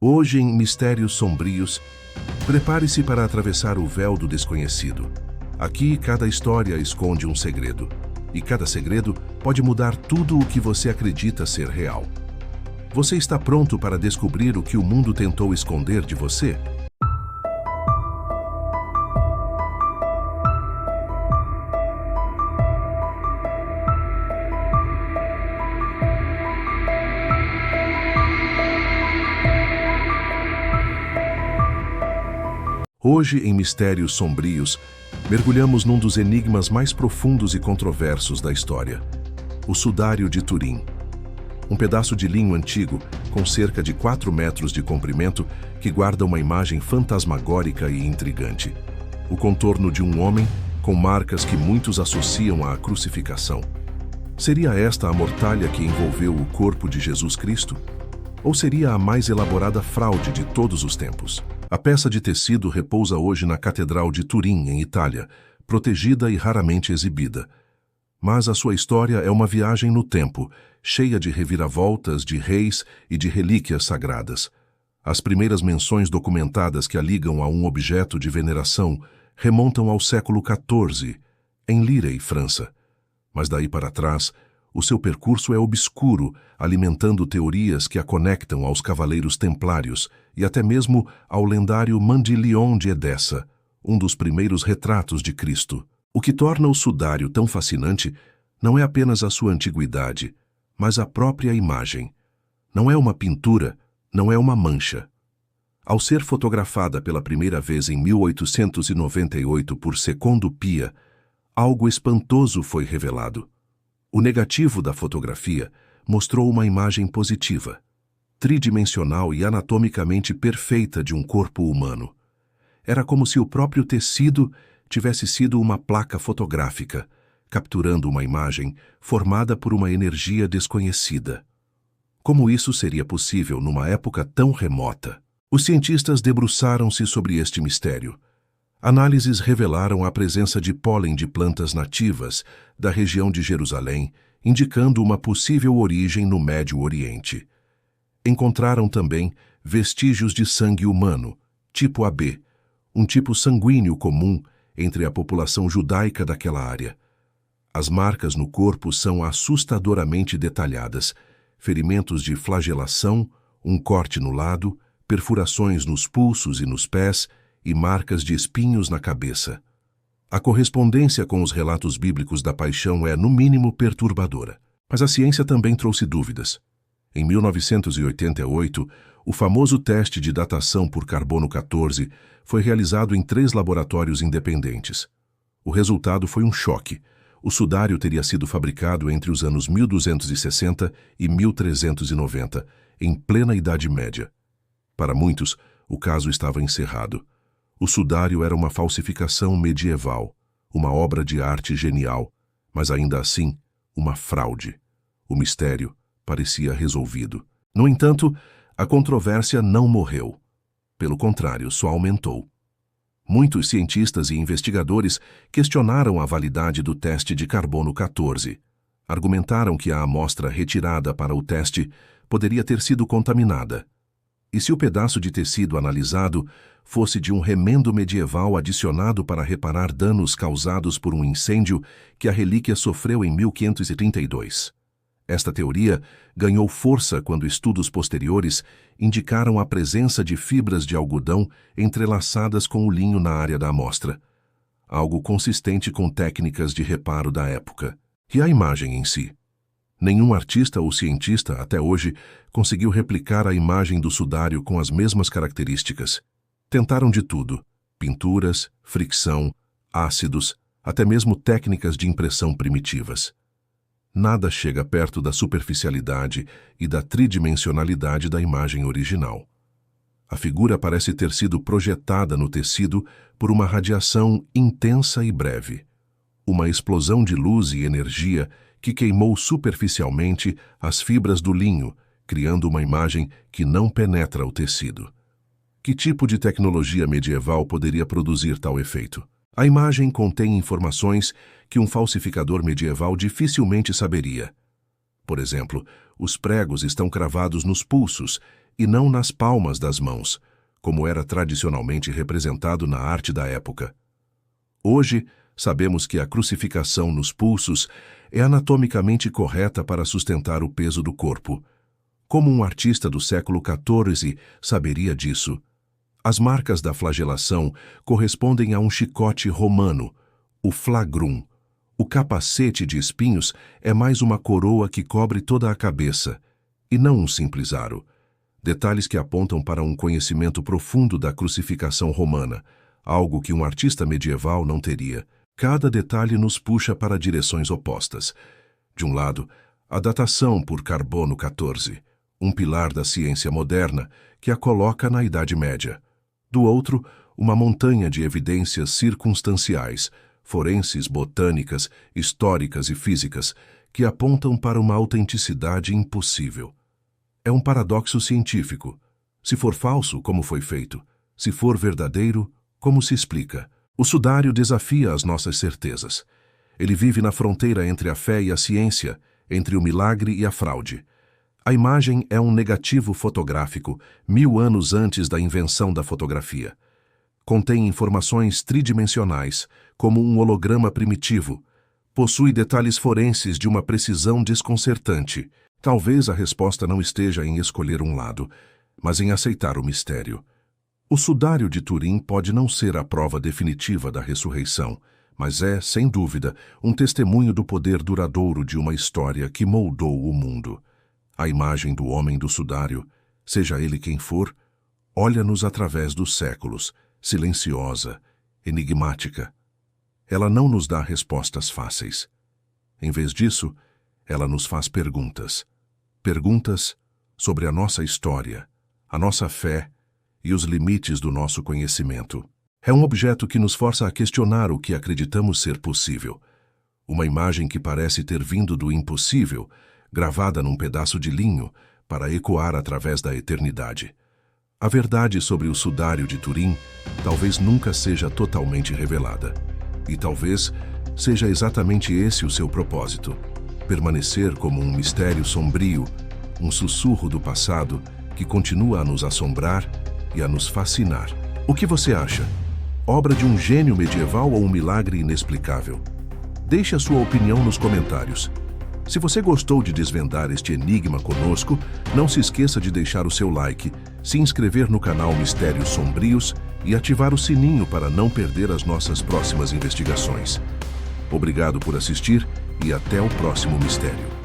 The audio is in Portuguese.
Hoje, em Mistérios Sombrios, prepare-se para atravessar o véu do desconhecido. Aqui, cada história esconde um segredo, e cada segredo pode mudar tudo o que você acredita ser real. Você está pronto para descobrir o que o mundo tentou esconder de você? Hoje, em Mistérios Sombrios, mergulhamos num dos enigmas mais profundos e controversos da história: o Sudário de Turim. Um pedaço de linho antigo, com cerca de 4 metros de comprimento, que guarda uma imagem fantasmagórica e intrigante. O contorno de um homem, com marcas que muitos associam à crucificação. Seria esta a mortalha que envolveu o corpo de Jesus Cristo? Ou seria a mais elaborada fraude de todos os tempos? A peça de tecido repousa hoje na Catedral de Turim, em Itália, protegida e raramente exibida. Mas a sua história é uma viagem no tempo, cheia de reviravoltas, de reis e de relíquias sagradas. As primeiras menções documentadas que a ligam a um objeto de veneração remontam ao século XIV, em Lirey, França. Mas daí para trás, o seu percurso é obscuro, alimentando teorias que a conectam aos cavaleiros templários e até mesmo ao lendário Mandillion de Edessa, um dos primeiros retratos de Cristo. O que torna o sudário tão fascinante não é apenas a sua antiguidade, mas a própria imagem. Não é uma pintura, não é uma mancha. Ao ser fotografada pela primeira vez em 1898 por Secondo Pia, algo espantoso foi revelado. O negativo da fotografia mostrou uma imagem positiva, tridimensional e anatomicamente perfeita de um corpo humano. Era como se o próprio tecido tivesse sido uma placa fotográfica, capturando uma imagem formada por uma energia desconhecida. Como isso seria possível numa época tão remota? Os cientistas debruçaram-se sobre este mistério. Análises revelaram a presença de pólen de plantas nativas da região de Jerusalém, indicando uma possível origem no Médio Oriente. Encontraram também vestígios de sangue humano, tipo AB, um tipo sanguíneo comum entre a população judaica daquela área. As marcas no corpo são assustadoramente detalhadas: ferimentos de flagelação, um corte no lado, perfurações nos pulsos e nos pés e marcas de espinhos na cabeça. A correspondência com os relatos bíblicos da paixão é, no mínimo, perturbadora. Mas a ciência também trouxe dúvidas. Em 1988, o famoso teste de datação por carbono 14 foi realizado em 3 laboratórios independentes. O resultado foi um choque. O sudário teria sido fabricado entre os anos 1260 e 1390, em plena Idade Média. Para muitos, o caso estava encerrado. O sudário era uma falsificação medieval, uma obra de arte genial, mas ainda assim, uma fraude. O mistério parecia resolvido. No entanto, a controvérsia não morreu. Pelo contrário, só aumentou. Muitos cientistas e investigadores questionaram a validade do teste de carbono 14. Argumentaram que a amostra retirada para o teste poderia ter sido contaminada. E se o pedaço de tecido analisado fosse de um remendo medieval adicionado para reparar danos causados por um incêndio que a relíquia sofreu em 1532? Esta teoria ganhou força quando estudos posteriores indicaram a presença de fibras de algodão entrelaçadas com o linho na área da amostra, algo consistente com técnicas de reparo da época. E a imagem em si? Nenhum artista ou cientista, até hoje, conseguiu replicar a imagem do sudário com as mesmas características. Tentaram de tudo: pinturas, fricção, ácidos, até mesmo técnicas de impressão primitivas. Nada chega perto da superficialidade e da tridimensionalidade da imagem original. A figura parece ter sido projetada no tecido por uma radiação intensa e breve. Uma explosão de luz e energia que queimou superficialmente as fibras do linho, criando uma imagem que não penetra o tecido. Que tipo de tecnologia medieval poderia produzir tal efeito? A imagem contém informações que um falsificador medieval dificilmente saberia. Por exemplo, os pregos estão cravados nos pulsos, e não nas palmas das mãos, como era tradicionalmente representado na arte da época. Hoje, sabemos que a crucificação nos pulsos é anatomicamente correta para sustentar o peso do corpo. Como um artista do século XIV saberia disso? As marcas da flagelação correspondem a um chicote romano, o flagrum. O capacete de espinhos é mais uma coroa que cobre toda a cabeça, e não um simples aro. Detalhes que apontam para um conhecimento profundo da crucificação romana, algo que um artista medieval não teria. Cada detalhe nos puxa para direções opostas. De um lado, a datação por carbono 14, um pilar da ciência moderna que a coloca na Idade Média. Do outro, uma montanha de evidências circunstanciais, forenses, botânicas, históricas e físicas, que apontam para uma autenticidade impossível. É um paradoxo científico. Se for falso, como foi feito? Se for verdadeiro, como se explica? O sudário desafia as nossas certezas. Ele vive na fronteira entre a fé e a ciência, entre o milagre e a fraude. A imagem é um negativo fotográfico, 1000 anos antes da invenção da fotografia. Contém informações tridimensionais, como um holograma primitivo. Possui detalhes forenses de uma precisão desconcertante. Talvez a resposta não esteja em escolher um lado, mas em aceitar o mistério. O sudário de Turim pode não ser a prova definitiva da ressurreição, mas é, sem dúvida, um testemunho do poder duradouro de uma história que moldou o mundo. A imagem do homem do sudário, seja ele quem for, olha-nos através dos séculos, silenciosa, enigmática. Ela não nos dá respostas fáceis. Em vez disso, ela nos faz perguntas. Perguntas sobre a nossa história, a nossa fé e os limites do nosso conhecimento. É um objeto que nos força a questionar o que acreditamos ser possível. Uma imagem que parece ter vindo do impossível, gravada num pedaço de linho, para ecoar através da eternidade. A verdade sobre o sudário de Turim talvez nunca seja totalmente revelada. E talvez seja exatamente esse o seu propósito: permanecer como um mistério sombrio, um sussurro do passado que continua a nos assombrar e a nos fascinar. O que você acha? Obra de um gênio medieval ou um milagre inexplicável? Deixe a sua opinião nos comentários. Se você gostou de desvendar este enigma conosco, não se esqueça de deixar o seu like, se inscrever no canal Mistérios Sombrios e ativar o sininho para não perder as nossas próximas investigações. Obrigado por assistir e até o próximo mistério.